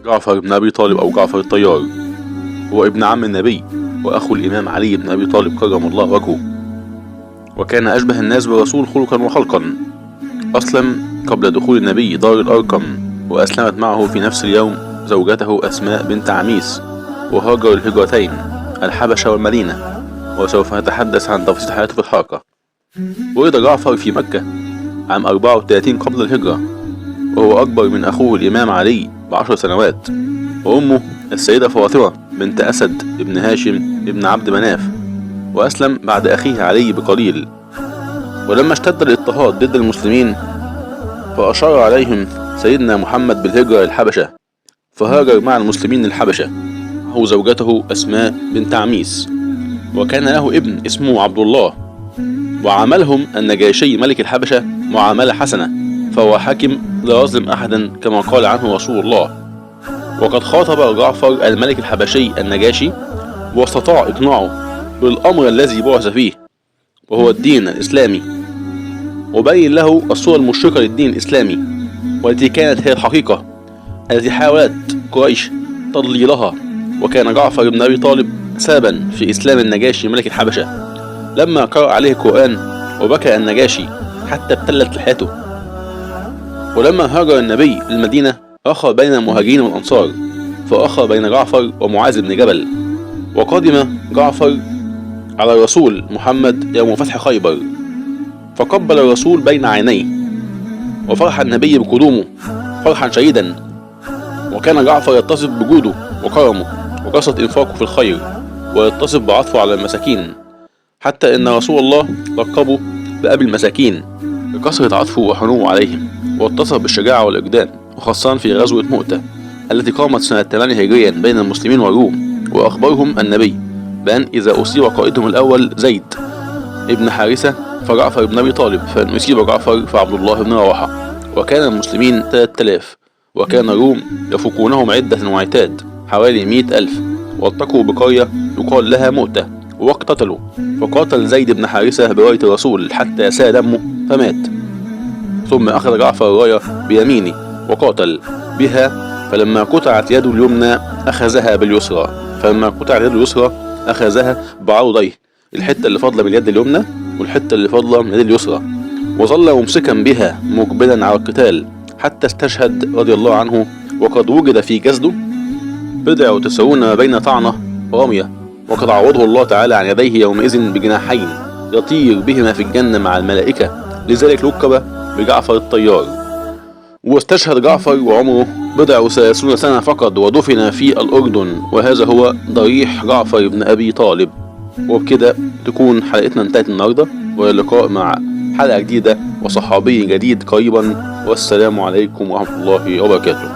جعفر بن أبي طالب أو جعفر الطيار هو ابن عم النبي وأخو الإمام علي بن أبي طالب كرم الله وجهه، وكان أشبه الناس بالرسول خلقا وخلقا. أسلم قبل دخول النبي دار الأرقم، وأسلمت معه في نفس اليوم زوجته أسماء بنت عميس، وهاجر الهجرتين الحبشة والمدينة، وسوف نتحدث عن تفاصيل حياته في الحلقة. ولد جعفر في مكة عام 34 قبل الهجرة، وهو أكبر من أخوه الإمام علي ب10 سنوات، وأمه السيدة فاطمة بنت أسد ابن هاشم ابن عبد مناف، وأسلم بعد أخيه علي بقليل. ولما اشتد الاضطهاد ضد المسلمين فأشار عليهم سيدنا محمد بالهجرة للحبشة، فهاجر مع المسلمين للحبشة هو زوجته أسماء بنت عميس، وكان له ابن اسمه عبد الله. وعاملهم النجاشي ملك الحبشة معاملة حسنة، فهو حاكم لا يظلم أحدا كما قال عنه رسول الله. وقد خاطب جعفر الملك الحبشي النجاشي، واستطاع إقناعه بالأمر الذي بعث فيه وهو الدين الإسلامي، وبين له الصورة المشرقة للدين الإسلامي، والتي كانت هي الحقيقة التي حاولت قريش تضليلها. وكان جعفر بن أبي طالب سببا في إسلام النجاشي ملك الحبشة لما قرأ عليه القرآن، وبكى النجاشي حتى ابتلت لحيته. ولما هاجر النبي للمدينة أخى بين المهاجرين والأنصار، فأخى بين جعفر ومعاذ بن جبل. وقدم جعفر على الرسول محمد يوم فتح خيبر، فقبل الرسول بين عينيه، وفرح النبي بقدومه فرحا شديدا. وكان جعفر يتصف بجوده وكرمه وكثرة إنفاقه في الخير، ويتصف بعطفه على المساكين، حتى إن رسول الله لقبه بأبي المساكين لكثرة عطفه وحنوه عليهم. واتصف بالشجاعة والإجدام، وخاصة في غزوة مؤتة التي قامت سنة 8 هجريا بين المسلمين والروم. وأخبرهم النبي بأن إذا أصيب قائدهم الأول زيد ابن حارثة فجعفر بن أبي طالب، فإن أصيب جعفر فعبد الله بن رواحة. وكان المسلمين 3000، وكان الروم يفوقونهم عدة وعتاد حوالي 100,000. والتقوا بقرية يقال لها مؤتة واقتتلوا، فقاتل زيد بن حارثة براية الرسول حتى سال دمه فمات. ثم أخذ جعفر الراية بيمينه وقاتل بها، فلما قطعت يده اليمنى أخذها باليسرى، فلما قطعت يده اليسرى أخذها بعرضيه، الحتة اللي فاضلة من اليد اليمنى والحتة اللي فاضلة من اليد اليسرى، وظل ممسكا بها مقبلا على القتال حتى استشهد رضي الله عنه. وقد وجد في جسده 90 ما بين طعنة ورمية، وقد عوضه الله تعالى عن يديه يومئذ بجناحين يطير بهما في الجنة مع الملائكة، لذلك لقب بجعفر الطيار. واستشهد جعفر وعمره 30 سنة فقط، ودفن في الأردن، وهذا هو ضريح جعفر بن أبي طالب. وبكده تكون حلقتنا انتهت النهاردة، واللقاء مع حلقة جديدة وصحابي جديد قريبا، والسلام عليكم ورحمة الله وبركاته.